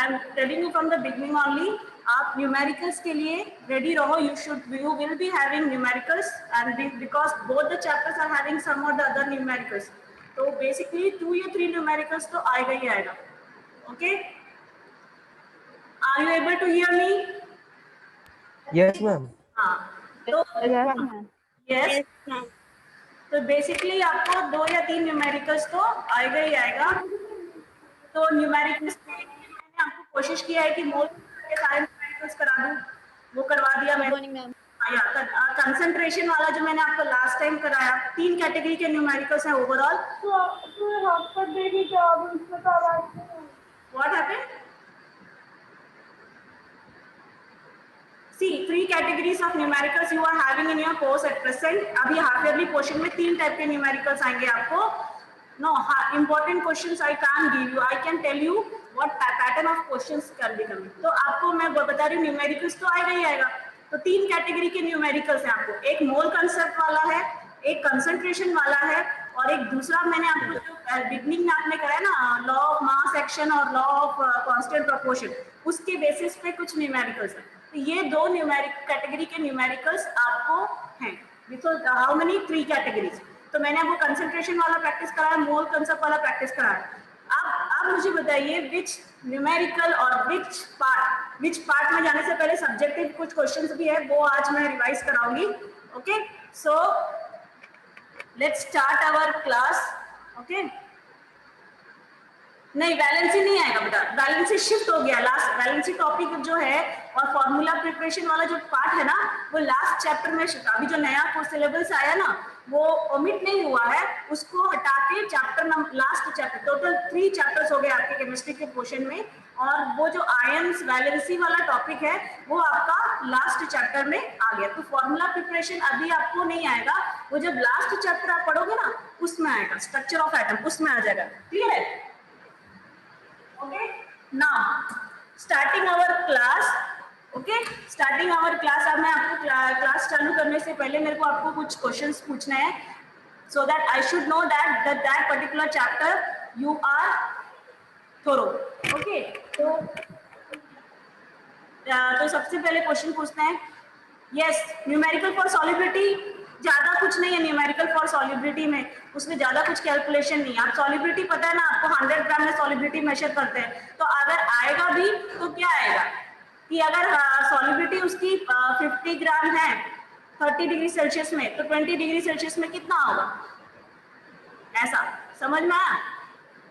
I am telling you from the beginning only, आप numericals के लिए रेडी रहो. You will be having numericals and because both the chapters are having some or the other numericals. तो basically 2 या 3 numericals तो आएगा ही आएगा. Okay, are you able to hear me? Yes ma'am. हाँ, तो यस, तो बेसिकली आपको 2 या 3 न्यूमेरिकल्स तो आएगा ही आएगा. तो न्यूमेरिकल्स मैंने आपको कोशिश किया है कि मोल के सारे न्यूमेरिकल्स करा दूं, वो करवा दिया मैंने. कंसंट्रेशन वाला जो मैंने आपको लास्ट टाइम कराया, 3 कैटेगरी के न्यूमेरिकल्स हैं overall. What happened? See, 3 categories of numericals you are having in your course at present. अभी हाफ ईयरली पोर्शन में 3 टाइप के न्यूमेरिकल्स आएंगे आपको. No, important questions I can't give you. I can tell you what pattern of questions can be coming. तो आपको मैं बता रही हूँ न्यूमेरिकल्स तो आएगा ही आएगा. तो 3 कैटेगरी के न्यूमेरिकल्स हैं आपको. एक मोल कंसेप्ट वाला है, एक कंसंट्रेशन वाला है, और एक दूसरा मैंने आपको जो बिगनिंग में आपने कराया ना, लॉ ऑफ मास एक्शन और लॉ ऑफ कांस्टेंट प्रोपोर्शन, उसके बेसिस पे कुछ न्यूमेरिकल्स हैं. तो ये 2 न्यूमेरिक कैटेगरी के न्यूमेरिकल्स आपको हैं. How many? 3 कैटेगरीज. तो मैंने आपको कंसंट्रेशन वाला प्रैक्टिस कराया, मोल कंसेप्ट वाला प्रैक्टिस कराया. अब मुझे बताइए विच न्यूमेरिकल और विच पार्ट में जाने से पहले सब्जेक्टिव कुछ क्वेश्चंस भी है, वो आज मैं रिवाइज कराऊंगी. Okay, so let's start our class. Okay, नहीं वैलेंसी नहीं आएगा बेटा, वैलेंसी शिफ्ट हो गया. लास्ट वैलेंसी टॉपिक जो है और फॉर्मूला प्रिपरेशन वाला जो पार्ट है ना, वो लास्ट चैप्टर में अभी जो नया सिलेबस आया ना, वो ओमिट नहीं हुआ है. उसको हटा के chapter last chapter, total 3 chapters हो गए आपके केमिस्ट्री के पोर्शन में, और वो जो आयंस वैलेंसी वाला टॉपिक है वो आपका लास्ट चैप्टर में आ गया. तो फॉर्मूला प्रिपरेशन अभी आपको नहीं आएगा, वो जब लास्ट चैप्टर आप पढ़ोगे ना उसमें आएगा. स्ट्रक्चर ऑफ एटम उसमें आ जाएगा. क्लियर है? Okay, now starting our class. Okay, starting our class. अब मैं आपको क्लास चालू करने से पहले मेरे को आपको कुछ क्वेश्चंस पूछने हैं, so that I should know that particular chapter you are thorough. Okay, तो सबसे पहले क्वेश्चन पूछते हैं. Yes, न्यूमेरिकल फॉर सॉलिबिलिटी ज्यादा कुछ नहीं है. न्यूमेरिकल फॉर सॉलिबिलिटी में उसमें ज्यादा कुछ कैलकुलेशन नहीं है. आप सॉलिबिलिटी पता है ना आपको, 100 ग्राम में सॉलिबिलिटी मेजर करते हैं. तो अगर आएगा भी तो क्या आएगा कि अगर सॉलिबिलिटी उसकी 50 ग्राम है 30 डिग्री सेल्सियस में, तो 20 डिग्री सेल्सियस में कितना होगा, ऐसा समझ में आया?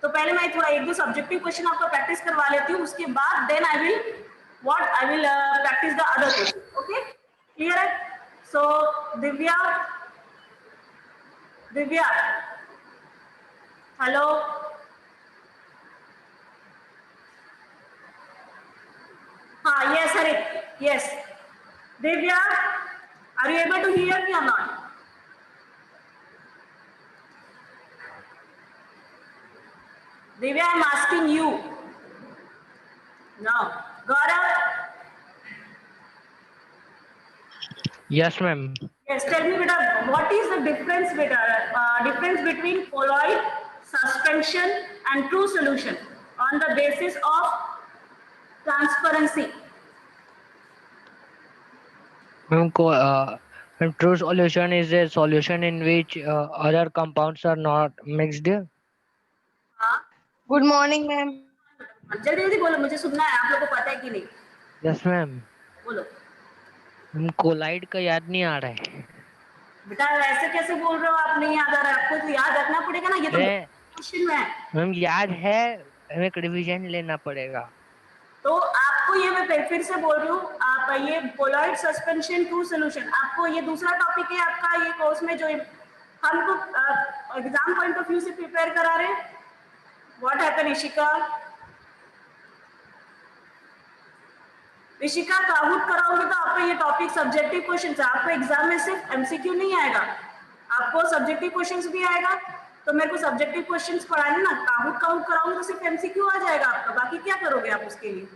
तो पहले मैं थोड़ा 1-2 सब्जेक्टिव क्वेश्चन आपको प्रैक्टिस करवा लेती हूँ, उसके बाद then I will practise the other question. Okay, clear है? So Divya, hello. हाँ, yes, Harit, yes. Divya, are you able to hear me or not? Divya, I'm asking you. No. Gaurav. Yes, ma'am. Yes, tell me, beta, what is the difference, difference between colloid, suspension, and true solution on the basis of transparency? True solution is a solution in which other compounds are not mixed. Good morning, ma'am. जल्दी जल्दी बोलो, मुझे सुनना है. आप लोगों को पता है कि नहीं? Yes, ma'am. बोलो. कोलाइड का याद नहीं आ रहा है बेटा. ऐसे कैसे बोल रहे हो आप, नहीं याद आ रहा है आपको? तो याद रखना पड़ेगा ना, ये तो क्वेश्चन में है. मैम याद है, हमें रिवीजन लेना पड़ेगा. तो आपको ये मैं फिर से बोल रही हूँ, आप ये कोलॉइड सस्पेंशन ट्रू सॉल्यूशन, आपको ये दूसरा टॉपिक है आपका ये कोर्स में, जो हमको एग्जाम पॉइंट ऑफ व्यू से प्रिपेयर करा रहे हैं. What happen Ishika? Rishika, cout कराओगे तो आपको ये टॉपिक सब्जेक्टिव क्वेश्चन है. आपको एग्जाम में सिर्फ एमसीक्यू नहीं आएगा, आपको सब्जेक्टिव क्वेश्चंस भी आएगा. तो मेरे को सब्जेक्टिव क्वेश्चंस पढ़ाने ना, काउट कराऊंगी तो सिर्फ एमसीक्यू आ जाएगा आपका, बाकी क्या करोगे आप उसके लिए?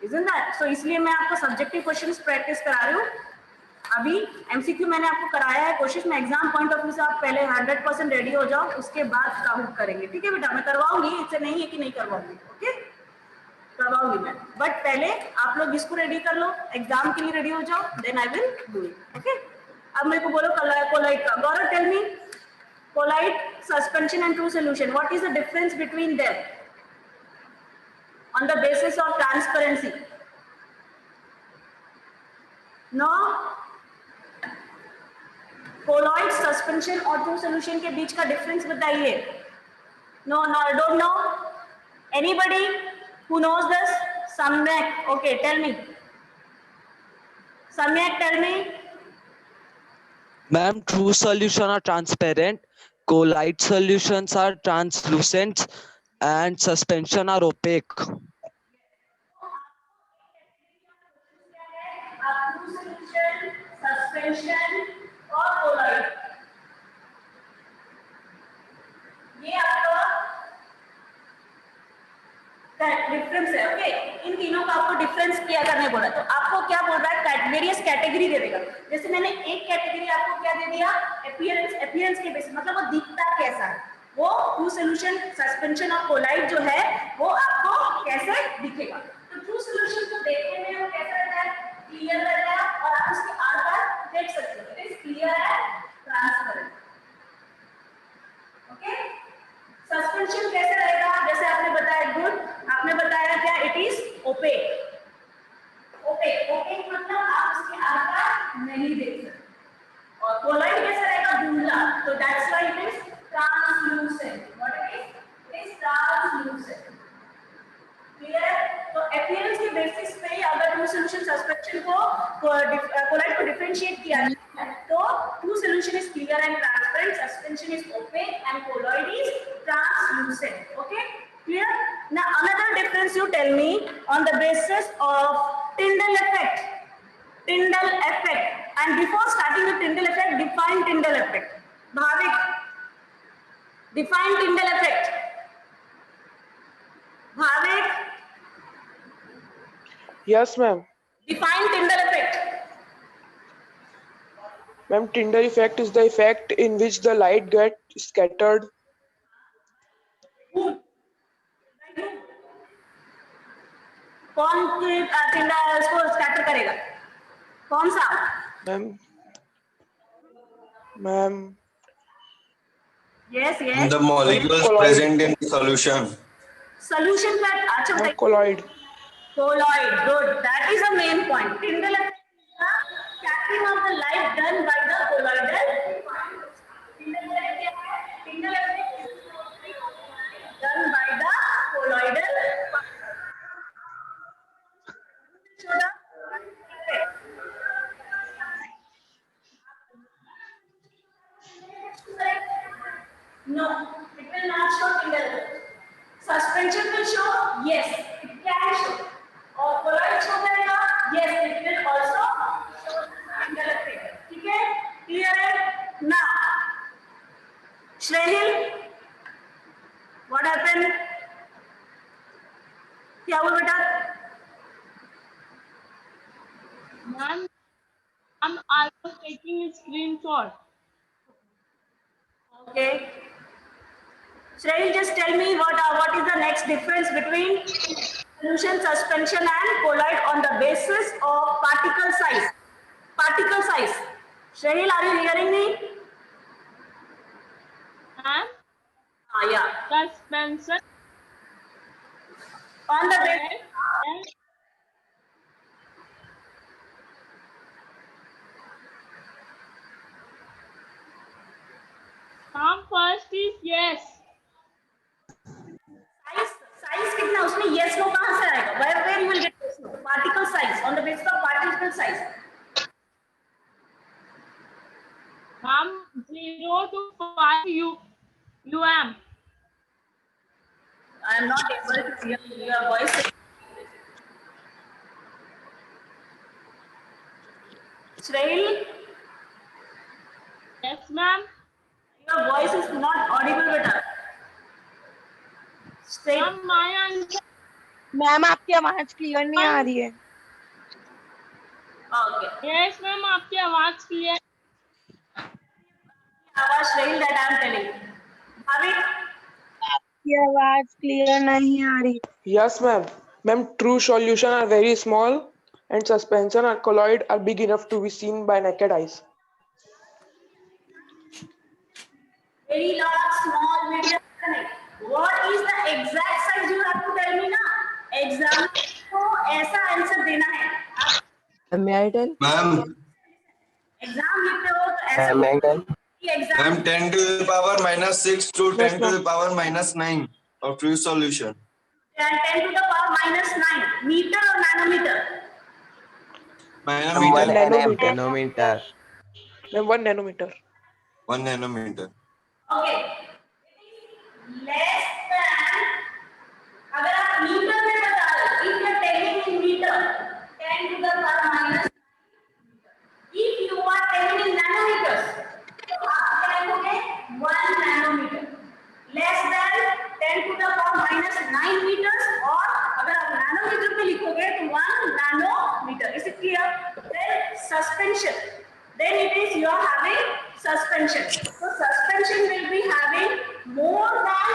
Isn't that? सो इसलिए मैं आपको सब्जेक्टिव क्वेश्चंस प्रैक्टिस करा रही हूँ. अभी एमसीक्यू मैंने आपको कराया है कोशिश में, एग्जाम पॉइंट ऑफ व्यू से आप पहले 100% रेडी हो जाओ, उसके बाद काउट करेंगे. ठीक है बेटा, मैं करवाऊंगी, इससे नहीं है कि नहीं करवाऊंगी. ओके, करवाऊंगी पहले आप लोग इसको रेडी कर लो, एग्जाम के लिए रेडी हो जाओ, then I will do it. Okay, अब मेरे को बोलो कोलाइड का। Gaurav tell me, colloid, suspension and true solution, what is the difference between them on the basis of transparency? No, colloid, suspension और ट्रू सॉल्यूशन के बीच का डिफरेंस बताइए। No no, I don't know, anybody who knows this? Samyak, okay, tell me, Samyak tell me. Ma'am, true solution are transparent, colloid solutions are translucent, and suspension are opaque. True solution, suspension और colloid, ये आपका difference है। Okay, इन तीनों का आपको difference किया करने बोला, तो आपको क्या बोल रहा है, वेरियस कैटेगरी दे देगा। जैसे मैंने एक कैटेगरी आपको क्या दे दिया, अपीयरेंस, अपीयरेंस के बेसिस, मतलब वो दिखता कैसा है, वो ट्रू सॉल्यूशन, सस्पेंशन और कोलाइड जो है वो आपको कैसे दिखेगा। तो ट्रू सॉल्यूशन को देखने में वो कैसा रहता है, क्लियर रहता है, और आप उसके आर पार देख सकते हो, it is clear and transparent. Okay, suspension कैसे रहेगा, जैसे आपने बताया, गुड, आपने बताया क्या, it is opaque. Opaque, opaque मतलब आप उसके आर नहीं देख सकते। और कोलॉइड कैसा रहेगा, धुंधला, तो that's why it is translucent. What it is translucent. Clear? तो अपीयरेंस के बेसिस पे अगर ट्रू सॉल्यूशन, सस्पेंशन को कोलॉइड को डिफरेंशिएट किया जाए तो true solution is clear and transparent, suspension is opaque and colloid is translucent. Okay, clear? Now another difference you tell me on the basis of Tyndall effect. Tyndall effect. And before starting with Tyndall effect, define Tyndall effect. Bhavik, define Tyndall effect. Bhavik. Yes, ma'am. Define Tyndall effect. Ma'am, Tyndall effect is the effect in which the light gets scattered. कौन उसको scatter करेगा, कौन सा? Ma'am. Yes, yes. The molecules present in the solution. Solution का अच्छा बताइए। Colloid. Colloid, good. That is a main point. Tyndall effect is the scattering of the light done by the colloidal particles. Tyndall effect क्या है? Tyndall effect is done by the colloidal particles. No, it will not show Tyndall effect. Suspension will show, yes, it can show. Or colloid show करेगा, yes, it will also show Tyndall effect. ठीक है? Clear है? Now, Shrehil, what happened? क्या हुआ बेटा? Ma'am, I was taking a screenshot. Okay. Shreyil, just tell me what is the next difference between solution, suspension and colloid on the basis of particle size. Particle size. Shreyil, are you hearing me? Ma'am, Yeah. suspension On the basis. and first is yes. Size कितना उसमें yes no कहाँ से आएगा? Where you will get yes no? Particle size, on the basis of particle size. Ma'am, 0 to 5 UM. I am not able to hear your voice. Shreyil, Yes, ma'am. your voice is not audible beta. Stay. Ma'am, my answer. Ma'am आपकी आवाज clear नहीं आ रही है। Okay. Yes, ma'am, आपकी आवाज clear. आवाज Shreyil that I am telling. Bhavik. आपकी आवाज क्लियर नहीं आ रही। Yes, ma'am. Ma'am, true solution are very small and suspension or colloid are big enough to be seen by naked eyes. Very large, small, medium. What is the exact size you have to tell me ना? Exam को ऐसा answer देना है. आप May I tell? Ma'am, exam लिखते हो तो ऐसा May I tell? Exam ma'am, 10 to the power minus 6 to Yes, 10 to the ma'am. power minus 9 of true solution. 10 to the power minus 9 metre और nanometre. One Nanometer. Nanometer. nanometer. Ma'am, 1 nanometer. 1 nanometer. Okay. Less than, अगर आप metre में बता रहे हो, if you are telling in meter, 10 to the power minus. If you are telling in nanometers, तो आप क्या लिखोगे? 1 nanometer. Less than 10 to the power minus 9 meters, और अगर आप nanometer में लिखोगे तो 1 nanometer. Is it clear? Then suspension. Then it is you are having suspension. So suspension will be having more than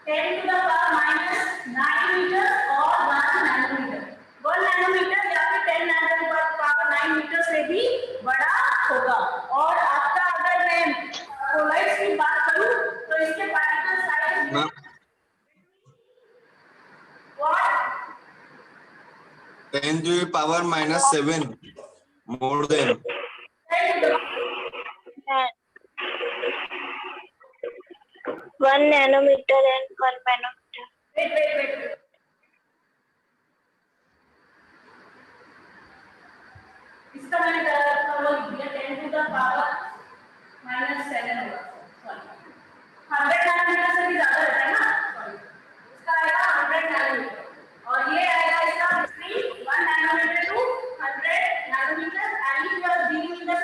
10 to the power minus 9 meters or 1 nanometer. 1 nanometer या फिर 10 nano to the power 9 meter से भी बड़ा होगा. और आपका अगर मैं कोलाइड्स की बात करूं तो इसके particle size Ma'am, what 10 to the power minus 7 more than 10 to the 1 nanometer and 1 nanometer. wait. इसका मैंने वो लिख दिया 10 to the power minus 7 होगा. Sorry. 100 नैनोमीटर से भी ज्यादा रहता है ना. Sorry. इसका आएगा 100 नैनोमीटर और ये आएगा इसका between 1 nanometer to 100 nanometers and if you are dealing in the meters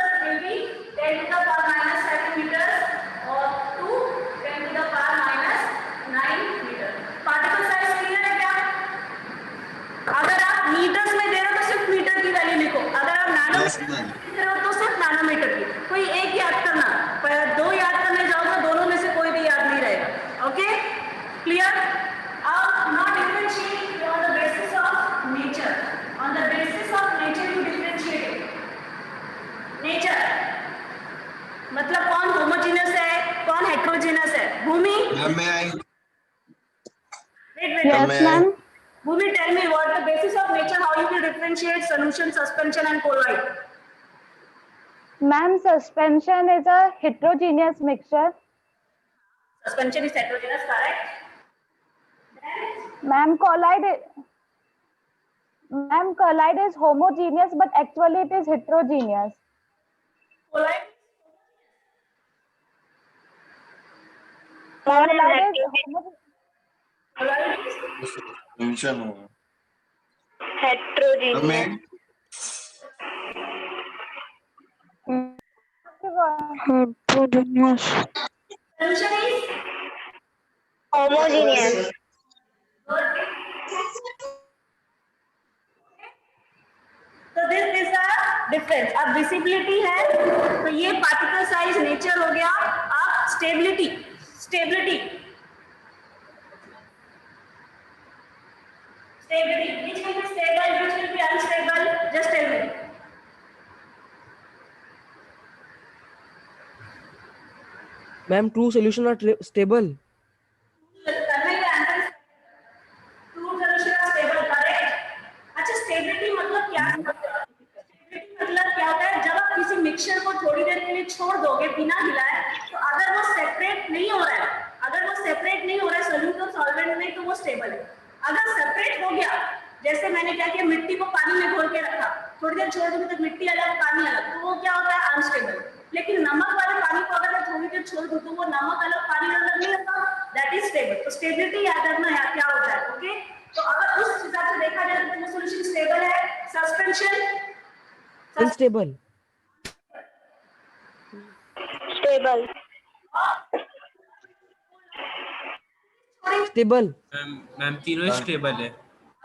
it will be 10 to the power minus 7 meters or to 10 to the power minus 9 meters. Particle size clear है क्या? अगर आप metres में दे रहे हो तो सिर्फ metre की वैल्यू लिखो. अगर आप Yes, नैनोमीटर ma'am. दे रहे हो तो सिर्फ नैनोमीटर की. कोई एक याद करना, पर दो याद करने जाओ तो दोनों में से कोई भी याद नहीं रहेगा. Okay, clear? अब not differentiate on the basis of nature. On the basis of nature you differentiate. Nature मतलब कौन होमोजेनस है, कौन हेट्रोजेनस है. भूमि, Ma'am, may I? wait. Ma'am, may I? Bhumi, tell me what the basis of nature, how you will differentiate solution, suspension and colloid. Ma'am, suspension is a heterogeneous mixture. Suspension is heterogeneous, correct? Then, Ma'am, colloid is homogeneous, but actually it is heterogeneous. colloid, Colloid is homogeneous. colloid is Mention होगा. Heterogeneous. Ma'am, Heterogeneous. suspension is Homogeneous. good. So this is the difference. अब visibility है, तो ये particle size nature हो गया. अब stability. Which will be stable, which will be unstable? Just tell me. Ma'am, true solution are stable. करने का answer true solution of stable, correct. अच्छा, स्टेबिलिटी मतलब क्या? स्टेबिलिटी मतलब क्या होता है? जब आप किसी मिक्सचर को थोड़ी देर के लिए छोड़ दोगे बिना हिलाए, तो अगर वो सेपरेट नहीं हो रहा है सोल्यूट और सॉल्वेंट में, तो वो स्टेबल है. अगर सेपरेट हो गया, जैसे मैंने क्या किया, मिट्टी को पानी में घोल के रखा, थोड़ी देर छोड़ दूंगी तो मिट्टी अलग पानी अलग, तो वो क्या होता है? अनस्टेबल. लेकिन नमक वाले पानी को अगर मैं थोड़ी देर छोड़ दूं तो वो नमक अलग पानी अलग नहीं होता, दैट इज स्टेबल. तो स्टेबिलिटी याद रखना है क्या होता है. ओके, तो अगर उस हिसाब से देखा जाए तो वो सॉल्यूशन स्टेबल है. Suspension Unstable. Stable. Stable. Ma'am तीनों स्टेबल है.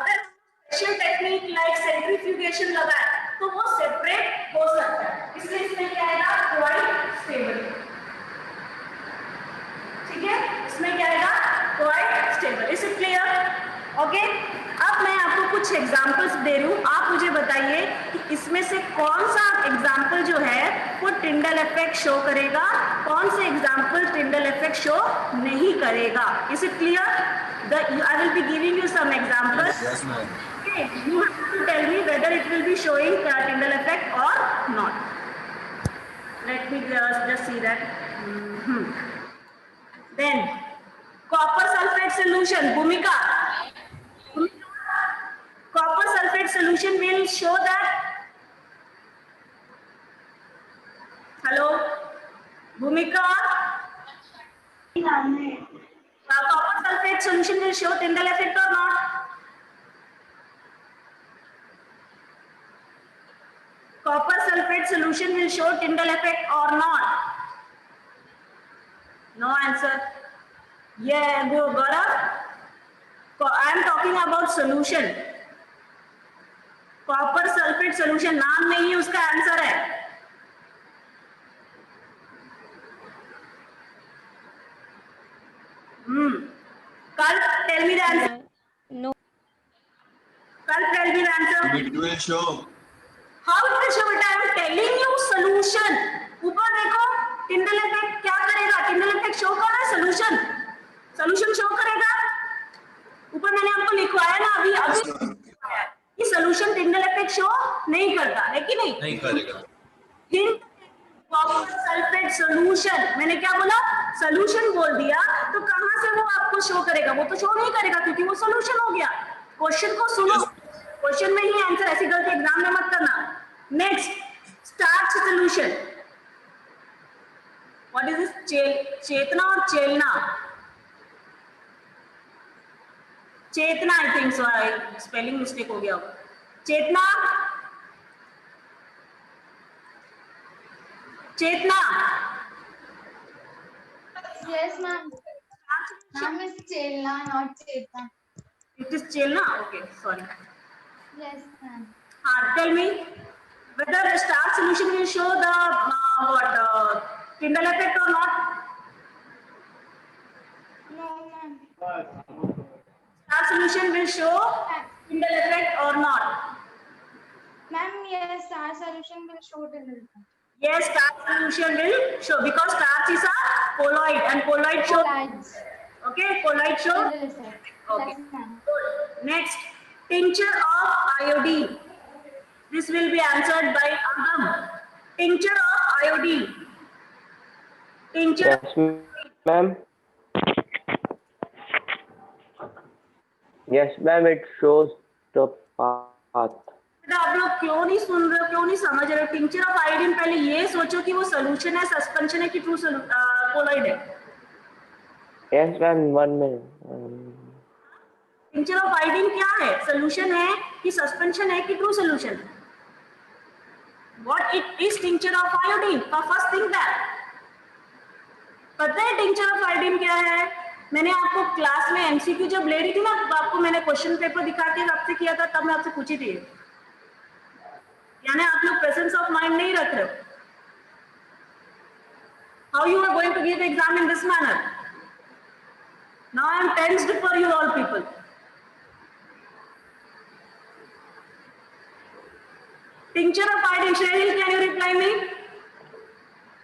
अगर स्पेशल टेक्निक लाइक सेंट्रीफ्यूगेशन लगाए तो वो सेपरेट हो सकता है, इसलिए इसमें क्या आएगा? Quite stable. ठीक है. ओके, अब मैं आपको कुछ एग्जांपल्स दे रही हूँ, आप मुझे बताइए कि इसमें से कौन सा एग्जांपल जो है वो टिंडल इफेक्ट शो करेगा, कौन से एग्जांपल टिंडल इफेक्ट शो नहीं करेगा. Is it clear? I will be giving you some examples. Yes, ma'am. Okay, you have to tell me whether it will be showing Tyndall effect or not. Let me just see that. Then copper sulfate solution, Bhumika. Copper sulfate solution will show that. Hello, Bhumika. Copper sulfate solution will show Tyndall effect or not? Copper sulfate solution will show Tyndall effect or not? No answer. Yeah, Gaurav. I am talking about solution. Copper sulfate solution नाम नहीं है, उसका answer है. Kalp, tell me the answer. No. Kalp, tell me the answer. It will show. How it will show it? I am telling you solution. ऊपर देखो, Tyndall effect क्या करेगा? Tyndall effect show कर रहा है solution. Solution show करेगा. ऊपर मैंने आपको लिखवाया ना अभी कि solution Tyndall effect show नहीं करता, है कि नहीं? नहीं करेगा. Hint, copper sulfate solution. मैंने क्या बोला? Solution बोल दिया, तो कहाँ से वो आपको शो करेगा? वो तो शो नहीं करेगा क्योंकि वो solution हो गया. क्वेश्चन को सुनो, क्वेश्चन में ही आंसर, ऐसी गलती एग्जाम में मत करना. Next, starch solution. What is this? Chetna और Chelna? Chetna, I think so, spelling mistake हो गया. चेतना, चेतना. Yes, ma'am. Ma'am is Chelna, not Chetna. It is chelna. Okay, sorry. Yes, ma'am. Tell me whether the starch solution will show the Tyndall effect or not? No, ma'am. Starch solution will show Tyndall effect or not? Ma'am, yes, our solution will show Tyndall effect. Yes, starch solution will show because starch is a colloid and colloid show. Colloids. Okay, colloid show. Tyndall effect. Okay. Yes, ma'am. Next, tincture of iodine. This will be answered by Agam. Tincture of iodine. Tincture. Yes, ma'am. Yes, ma'am. It shows the path. आप लोग क्यों नहीं सुन रहे हो, क्यों नहीं समझ रहे हो? टिंचर ऑफ आयोडीन, पहले ये सोचो कि वो सोल्यूशन है, सस्पेंशन है कि ट्रू कोलॉइड है. Yes, ma'am. 1 minute. Tincture of iodine क्या है? सोल्यूशन है कि सस्पेंशन है कि true solution? What it is tincture of iodine? First thing that. पता है टिंचर ऑफ आयोडीन क्या है? मैंने आपको क्लास में एमसीक्यू जब ले रही थी ना, आपको मैंने क्वेश्चन पेपर दिखा के आपसे किया था, तब मैं आपसे पूछी थी. यानी आप लोग प्रेजेंस ऑफ माइंड नहीं रख रहे हो. How you are going to give exam in this manner? Now I am tensed for you all people. Tincture of iodine, Shreyil, can you reply me?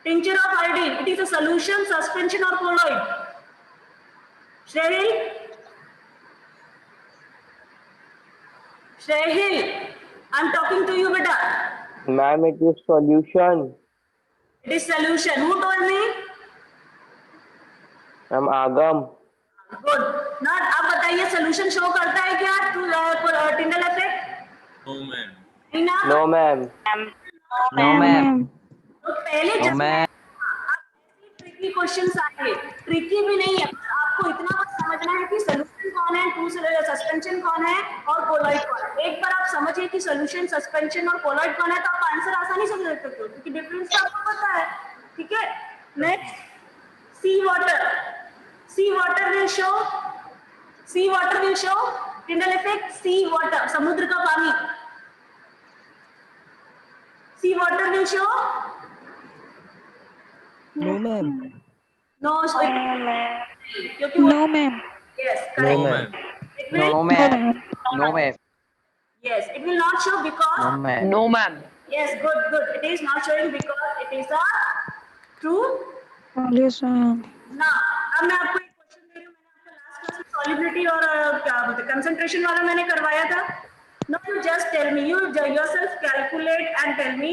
Tincture of iodine, it is a solution, suspension or colloid? Shreyil? Shreyil, I am talking to you, beta. Ma'am, it is solution. It is solution. Who told me? Ma'am, Agam. Good. Now, अब बताइए solution show करता है क्या Tyndall effect? No, ma'am. नहीं ना? No, ma'am. No, ma'am. तो पहले No, ma'am. Tricky questions आएंगे. ट्रिकी भी नहीं है, आपको इतना बस समझना है कि सोल्यूशन कौन है, ट्रू सस्पेंशन कौन है और कोलॉइड कौन है. एक बार आप समझिए कि सोल्यूशन, सस्पेंशन और कोलॉइड कौन है, तो आप आंसर आसानी से दे सकते हो क्योंकि डिफरेंस तो आपको पता है. ठीक है. Next, sea water. Sea water will show, sea water will show Tyndall effect. Sea water, समुद्र का पानी. Sea water will show. No, ma'am. No, क्योंकि No, ma'am. Yes, No, correct. ma'am. Let It will. No, ma'am. No, ma'am. Yes, it will not show because. No, ma'am. No, ma'am. Yes, good, good. It is not showing because it is a true. Yes, ma'am. Now, अब मैं आपको एक question दे रही हूँ. मैंने आपको last class में solubility और क्या बोलते कंसंट्रेशन वाला मैंने करवाया था. Now you just tell me, you yourself calculate and tell me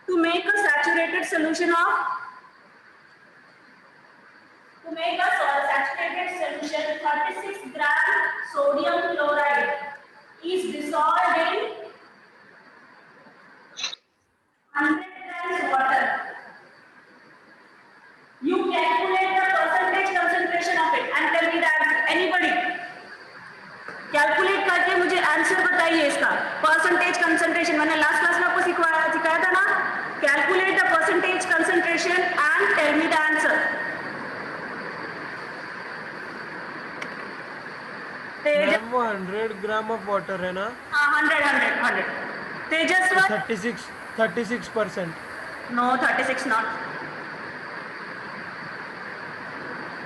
to make a saturated solution of. To make a saturated solution, 36 gram sodium chloride is dissolved in 100 grams water. You calculate the percentage concentration of it and tell me the answer. Anybody? Calculate करके मुझे answer बताइए इसका. Percentage concentration मैंने last class में आपको सिखाया था ना. Calculate the percentage concentration and tell me the answer. Ma'am वो 100 ग्राम ऑफ वाटर है ना. हाँ 100. तेजस्वर 36%. No, 36 not.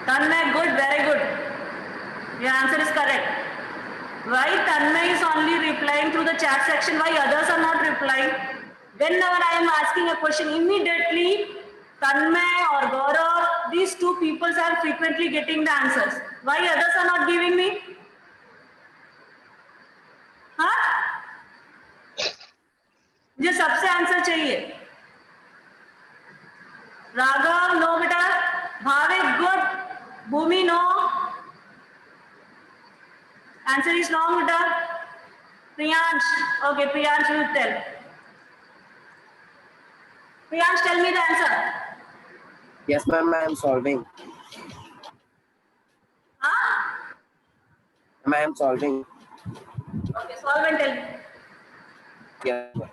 Tanmay, good, very good. Your answer is correct. Why Tanmay is only replying through the chat section? Why others are not replying? Whenever I am asking a question, immediately Tanmay or Gaurav, these two people are frequently getting the answers. Why others are not giving me? हाँ? मुझे सबसे answer चाहिए. Raghav no बेटा. Bhavik good. Bhumi no. Answer is wrong बेटा. Priyansh. Okay, Priyansh will tell. Priyansh, tell me the answer. Yes, ma'am. I am solving. Huh? Ma'am, I am solving. Okay, solve and tell me. Yes.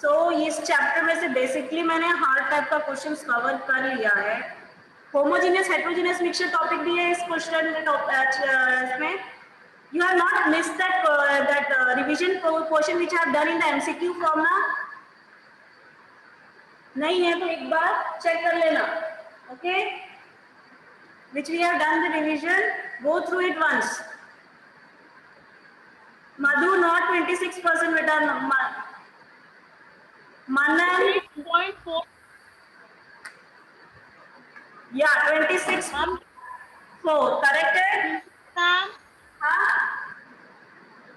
So इस chapter में से basically मैंने hard type का questions cover कर लिया है. Homogeneous heterogeneous mixture topic भी है इस क्वेश्चन में. You have not missed that revision portion which I have done in the MCQ form ना. नहीं है तो एक बार चेक कर लेना. Okay, which we have done the revision. Go through it once. Madhu not 26% बेटा. Manan 6.4. Yeah, 26. 4 correct है. Ma'am, हाँ.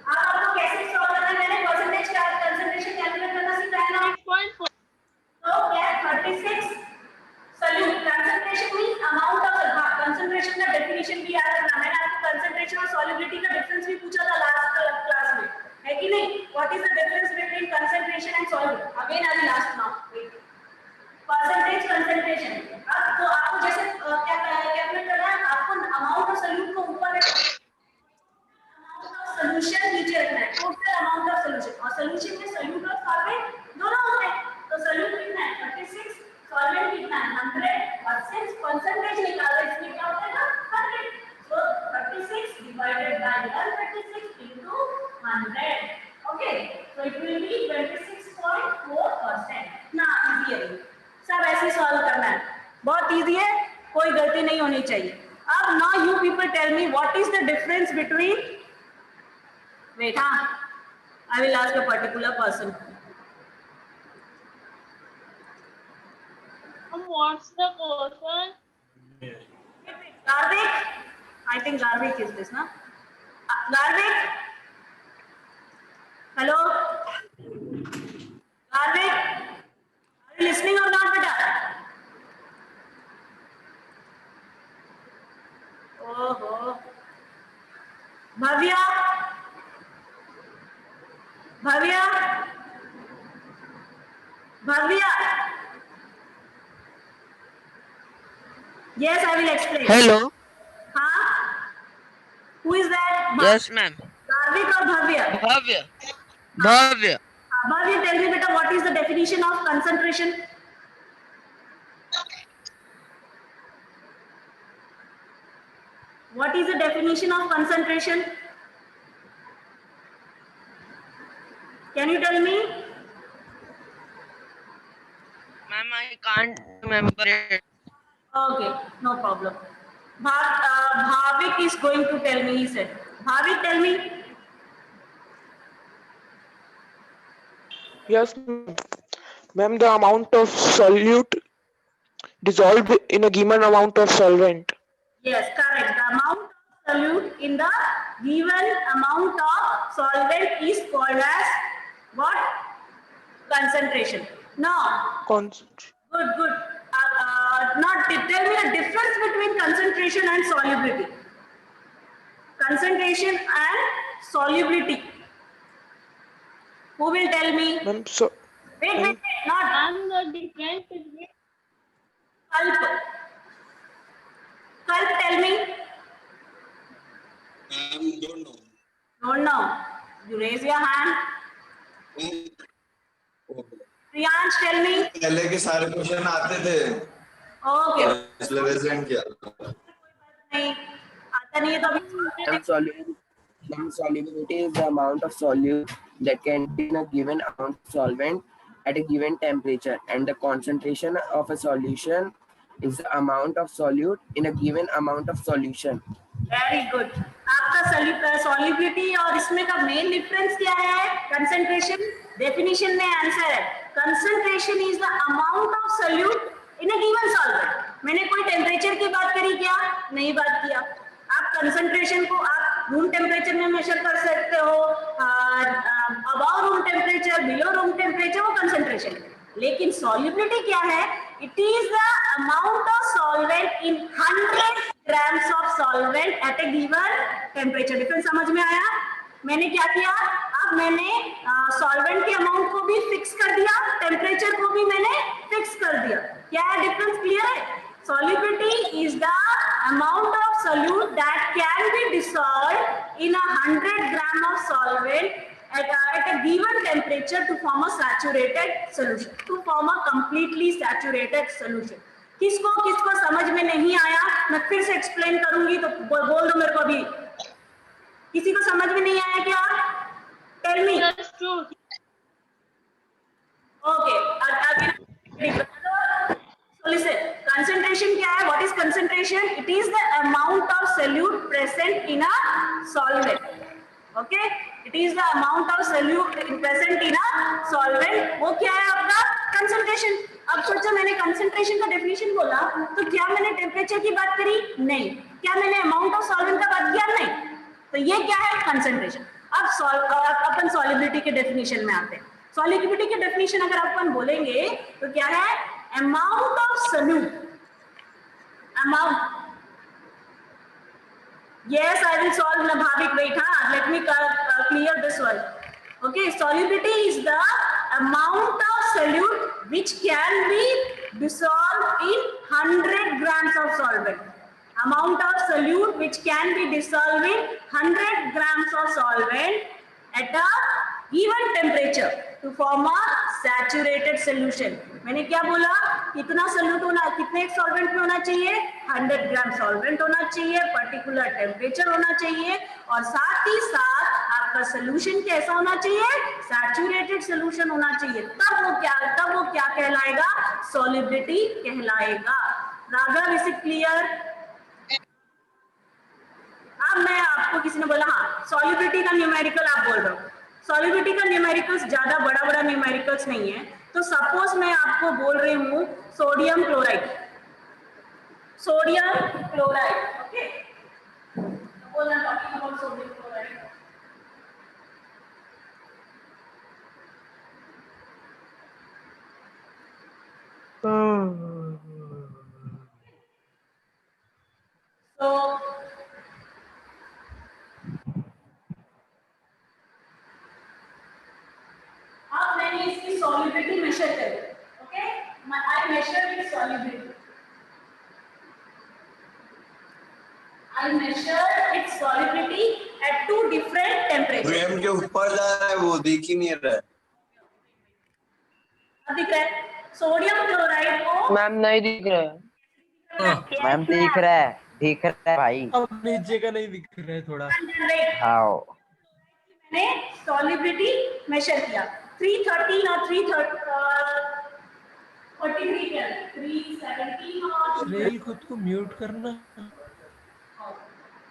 अब आपको कैसे सॉल्व करना है? मैंने परसेंटेज कंसंट्रेशन कैलकुलेट करना सिखाया ना. 6.4. तो क्या 36 solute. Concentration means amount of. हाँ, कंसंट्रेशन का डेफिनेशन भी याद रखना. मैंने आपको कंसंट्रेशन और सॉल्युबिलिटी का डिफरेंस भी पूछा था लास्ट क्लास में, है कि नहीं? What is the difference between concentration and solubility? Again I will ask now. Percentage concentration. अब तो आपको जैसे क्या कैलकुलेट करना है. आपको अमाउंट ऑफ सॉल्यूट को ऊपर रखना है, अमाउंट ऑफ सॉल्यूशन नीचे रखना है. Total amount of solution. और सॉल्यूशन में सॉल्यूट और सॉल्वेंट दोनों होते हैं. तो सॉल्यूट कितना है 36, सॉल्वेंट कितना है 100. और सिंस परसेंटेज निकालना है इसमें क्या होता है ना 100. So 36 divided by 136 into 100. Okay, so it will be 26.4%. ना इजी है. सब ऐसे सॉल्व करना है. बहुत इजी है, कोई गलती नहीं होनी चाहिए. अब now you people tell me what is the difference between. Wait, I will ask a particular person. What's the question? Garvik? I think Garvik is this, na? Garvik? Hello? Garvik? Are you listening or not, beta? Oh. Bhavya? Bhavya? Bhavya? Yes, I will explain. Hello. Huh? Who is that? Yes, ma'am. Garvik or Bhavya? Bhavya. Bhavya. Bhavya, tell me beta, what is the definition of concentration? What is the definition of concentration? Can you tell me? Ma'am, I can't remember it. Okay, no problem. Bhavik is going to tell me, he said. Bhavik, tell me. Yes, ma'am, the amount of solute dissolved in a given amount of solvent. Yes, correct. The amount of solute in the given amount of solvent is called as what? Concentration. Now, Concentrate. good. Not tell me the difference between concentration and solubility. Concentration and solubility. Who will tell me? Ma'am, so Wait, not And the difference between Kalp. Kalp, tell me. Don't know. Don't know. You raise your hand. Priyansh, tell me. पहले के सारे question आते थे Okay. इसलिए regent किया नहीं आता नहीं है तो अभी Solubility is the amount of solute that can be in a given amount of solvent at a given temperature, and the concentration of a solution is the amount of solute in a given amount of solution. Very good. आपका solubility और इसमें का main difference क्या है? Concentration. Definition में answer है. Concentration is the amount of solute in a given solvent. मैंने कोई टेम्परेचर की बात करी क्या? नहीं बात किया. आप कंसंट्रेशन को आप रूम टेम्परेचर में मेजर कर सकते हो, above room temperature, below room temperature, वो कंसंट्रेशन है. लेकिन सॉल्युबिलिटी क्या है? It is the amount of solvent in 100 grams of solvent at a given temperature. Difference समझ में आया? मैंने क्या किया? अब मैंने सॉल्वेंट के अमाउंट को भी फिक्स कर दिया, टेम्परेचर को भी मैंने फिक्स कर दिया. क्या है डिफरेंस? क्लियर है? Solubility is the amount of solute that can be dissolved in 100 gram of solvent at a given temperature to form a saturated solution, to form a completely saturated solution. किसको समझ में नहीं आया? मैं फिर से explain करूंगी तो बोल दो मेरे को अभी. किसी को समझ में नहीं आया क्या? Tell me. Okay. Listen, concentration क्या है? What is concentration? It is the amount of solute present in a solvent. Okay, it is the amount of solute present in a solvent. वो क्या है आपका? कंसंट्रेशन. अब सोचो, मैंने कंसंट्रेशन का डेफिनेशन बोला तो क्या मैंने टेम्परेचर की बात करी? नहीं. क्या मैंने अमाउंट ऑफ सॉल्वेंट का बात किया? नहीं. तो ये क्या है? कंसंट्रेशन. अब अपन सॉल्युबिलिटी के डेफिनेशन में आते हैं. सॉल्युबिलिटी के डेफिनेशन अगर अपन बोलेंगे तो क्या है? Amount of solute. Amount. Yes, I will solve. Bhavik, wait. Let me clear this one. Okay, solubility is the amount of solute which can be dissolved in 100 grams of solvent. Amount of solute which can be dissolved in 100 grams of solvent at a given temperature to form a saturated solution. मैंने क्या बोला? कितना solute होना, कितने solvent में होना चाहिए? 100 ग्राम solvent होना चाहिए, पर्टिकुलर टेम्परेचर होना चाहिए, और साथ ही साथ आपका सोल्यूशन कैसा होना चाहिए? सैचुरेटेड सोल्यूशन होना चाहिए. तब वो क्या कहलाएगा? सॉल्युबिलिटी कहलाएगा. Raghav, is it clear? अब मैं आपको किसी ने बोला सॉल्युबिलिटी का न्यूमेरिकल आप बोल रहे हो. सॉल्युबिलिटी का न्यूमेरिकल्स ज्यादा बड़ा न्यूमेरिकल्स नहीं है. तो सपोज मैं आपको बोल रही हूँ sodium chloride. Sodium chloride. Okay, बोलना talking about sodium chloride. So अब मैंने इसकी सॉल्युबिलिटी मेजर करी. Okay, I measure its solubility. I measured its solubility at 2 different temperatures. Frame के ऊपर जा रहा है, वो दिख ही नहीं रहा है. अब दिख रहा है? सोडियम क्लोराइड को मैम नहीं दिख रहा है. मैम दिख रहा है भाई. अब नीचे का नहीं दिख रहा है थोड़ा. हाँ, मैंने सॉल्युबिलिटी मेजर किया 313 और 330 43 केल्विन 317 और श्रेल खुद को म्यूट करना।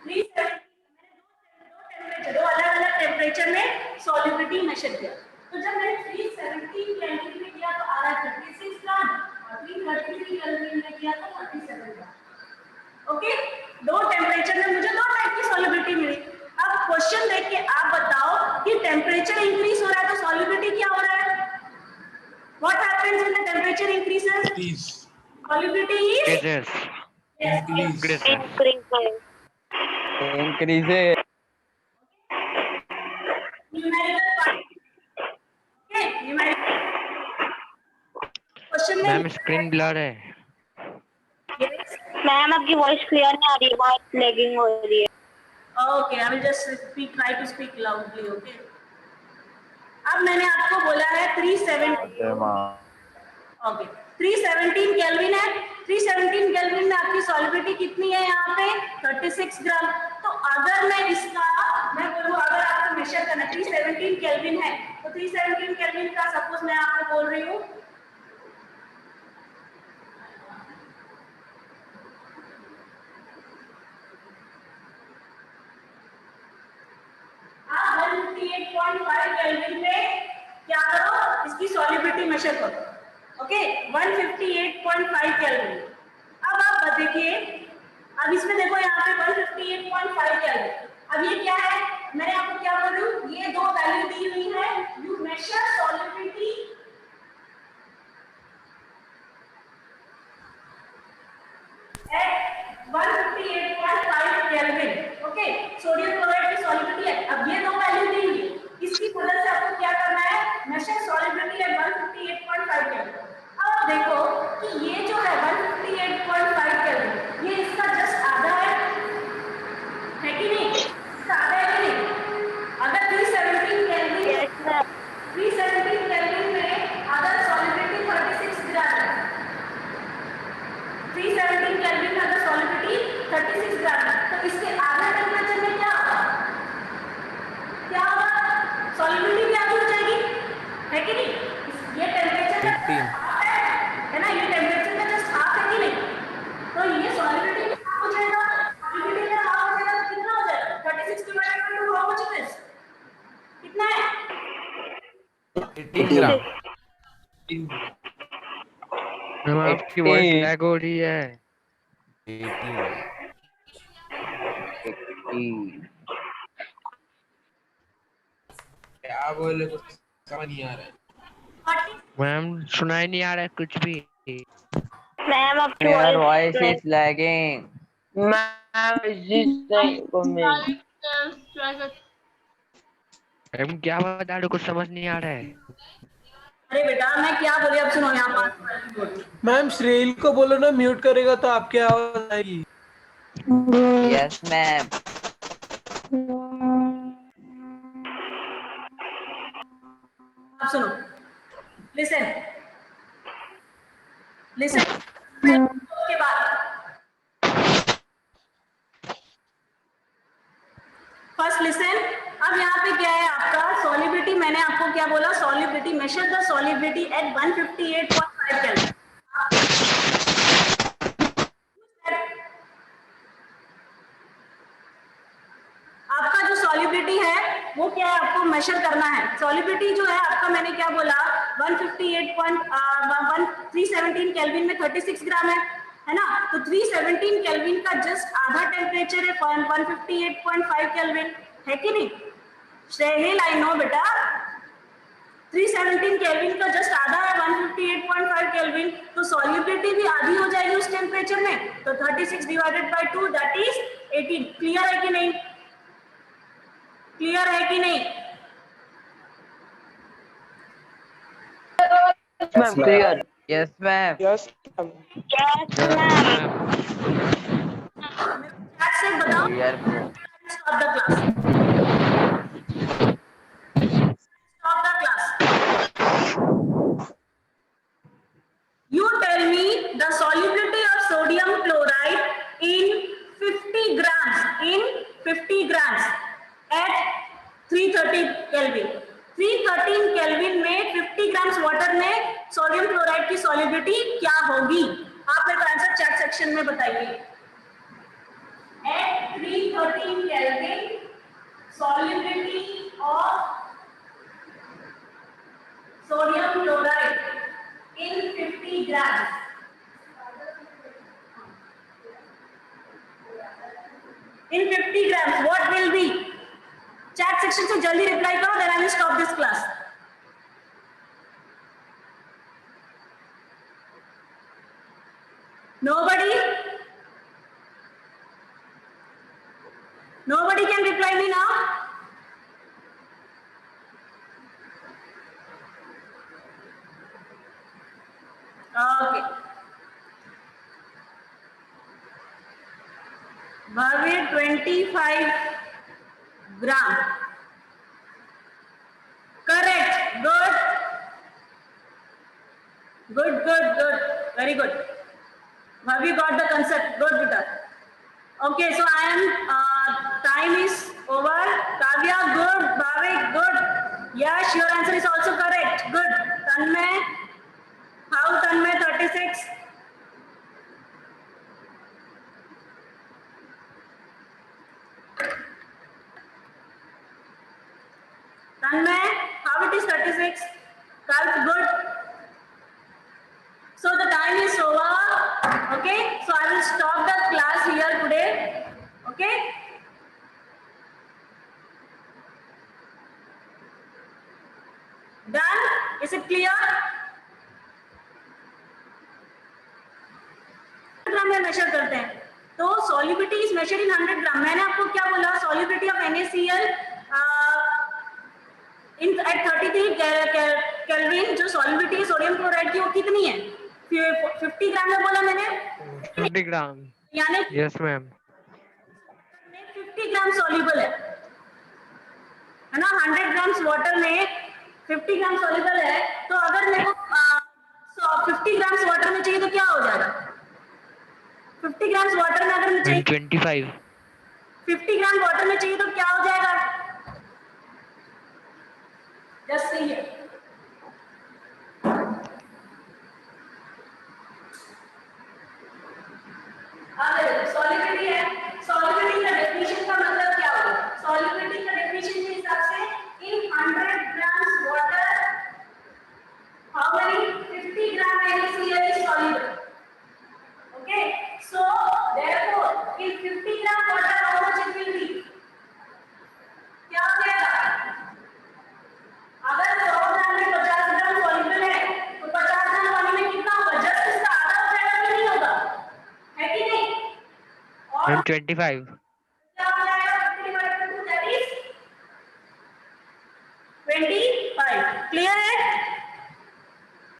317 दो अलग अलग टेम्परेचर में सॉल्युबिलिटी मेजर किया। तो जब मैंने 317 केल्विन में किया तो आ रहा है 36 ग्राम और 333 केल्विन में किया तो 37 ग्राम। ओके, दो टेम्परेचर में मुझे दो टाइप की सॉल्युबिलिटी मिली। अब क्वेश्चन देख के आप बताओ कि टेम्परेचर इंक्रीज हो रहा है तो सॉल्युबिलिटी क्या हो रहा है? What happens when the temperature increases? Solubility is Increases. Increases. numerical part. Okay, numerical. Question ma'am में स्क्रीन ब्लर है। मैम आपकी वॉइस क्लियर नहीं आ रही है, बहुत लैगिंग हो रही है। Okay, I will just speak, try to speak loudly. Okay. अब मैंने आपको बोला है 317 केल्विन है। 317 केल्विन में आपकी सॉल्युबिलिटी कितनी है? यहाँ पे 36 ग्राम। तो अगर मैं इसका बोलूँ, अगर आपको मेजर करना 317 केल्विन है तो 317 केल्विन का सपोज मैं आपको बोल रही हूँ आप 158.5 केल्विन पे क्या करो, इसकी सॉल्युबिलिटी मेजर करो। Okay, 158.5 kelvin. अब आप देखिए, अब इसमें देखो यहाँ पे 158.5 केल्विन। अब ये क्या है? मैंने आपको क्या बोल रही हूँ, ये दो वैल्यू दी हुई है। You measure solubility at 158.5 kelvin. Okay, sodium chloride की सॉल्युबिलिटी है। अब ये दो वैल्यू दी हुई है, इसकी मदद से आपको क्या करना है? Measure solubility at 158.5 kelvin. अब देखो कि ये जो है 158.5 केल्विन, ये इसका जस्ट आधा है कि नहीं? इसका आधा है कि नहीं? अगर 317 केल्विन में अगर सॉल्युबिलिटी 36 ग्राम है, 317 केल्विन में अगर सॉल्युबिलिटी 36 ग्राम है, तो इसके आधा टेम्परेचर में क्या होगा? क्या होगा? सॉल्युबिलिटी भी आधी हो जाएगी, है कि नहीं? ये टेम्परेचर है ना, ये टेम्परेचर का जस्ट हाफ है कि नहीं? तो ये सॉल्युबिलिटी भी हाफ हो जाएगा। सॉल्युबिलिटी का हाफ हो जाएगा तो कितना हो जाएगा? 36 divided by 2 how much it is? कितना है? 18 ग्राम। मैम आपकी वॉइस लैग हो रही है। 18 क्या बोले, कुछ समझ नहीं आ रहा है। मैम सुनाई नहीं आ रहा है कुछ भी। मैम आपकी Your voice voice is lagging. Ma'am क्या बता रहे हो, कुछ समझ नहीं आ रहा है। अरे बेटा मैं क्या बोली, अब सुनो यहाँ पर। मैम श्रेल को बोलो ना, म्यूट करेगा तो आपकी आवाज आएगी। Yes, ma'am. अब सुनो, लिसन के बाद फर्स्ट लिसन। अब यहाँ पे क्या है आपका सॉल्युबिलिटी? मैंने आपको क्या बोला? Solubility, measure the solubility at 158.5 kelvin. आपका जो सॉल्युबिलिटी है वो क्या है, आपको मेजर करना है। सॉल्युबिलिटी जो है आपका, मैंने क्या बोला, 317 केल्विन में 36 ग्राम है ना? तो 317 केल्विन का जस्ट आधा टेम्परेचर है 158.5 केल्विन, है कि नहीं? श्रेहिल आई नो बेटा, 317 केल्विन का जस्ट आधा है 158.5 केल्विन, तो सॉल्युबिलिटी भी आधी हो जाएगी उस टेम्परेचर में। तो 36 divided by 2 that is 18। Clear है कि नहीं? क्लियर है कि नहीं? Ma'am, clear. Yes, ma'am. Yes, ma'am. Chat से बताओ। Clear. Stop the class. Stop the class. You tell me the solubility of sodium chloride in 50 grams. In 50 grams at 330 Kelvin. 313 kelvin में 50 grams water में sodium chloride की solubility section में बताइए। At 313 kelvin solubility of sodium chloride in 50 grams. In 50 grams, what will be? Chat section से जल्दी reply करो, then I will stop this class. Nobody? Nobody can reply me now? Okay. Bhavir 25 gram. Correct. Good. Good, good, good. Very good. Bhavir got the concept. Good, Vita. Okay, so I am, time is over. Kavya, good. Bhavik, good. Yes, your answer is also correct. Good. Tanmay, how Tanmay 36? Tanmay, how it is 36? Kalp, good. So the time is over. Okay, so I will stop the class here today. Okay. Done? Is it clear? ग्राम में major करते हैं तो solubility is measured in 100 gram. मैंने आपको क्या बोला? Solubility of NaCl in at 33 kelvin जो solubility है सोडियम क्लोराइड की वो कितनी है? 50 ग्राम में बोला मैंने। 50 ग्राम। यानी यस मैम। 50 ग्राम सॉल्युबल है ना? 100 ग्राम्स वाटर में 50 ग्राम सॉल्युबल है। तो अगर मेरे को 50 ग्राम्स वाटर में चाहिए तो क्या हो जाएगा? 50 ग्राम्स वाटर में अगर मुझे 25 50 ग्राम वाटर में चाहिए तो क्या हो जाएगा? जस्ट सही है। सॉल्युबिलिटी है। सॉल्युबिलिटी का डेफिनेशन का मतलब क्या होगा? सॉल्युबिलिटी का डेफिनेशन के हिसाब से इन 100 grams water how many 50 gram NaCl is soluble. Okay, so therefore in 50 gram water how much it will be? क्या हो जाएगा? अगर 100 ग्राम में 50 ग्राम सॉल्युबल है तो 50 ग्राम पानी में कितना होगा? जस्ट इसका आधा हो जाएगा कि नहीं होगा? है कि नहीं? और 25 क्या हो जाएगा? 50 divided by 2 that is 25. Clear है?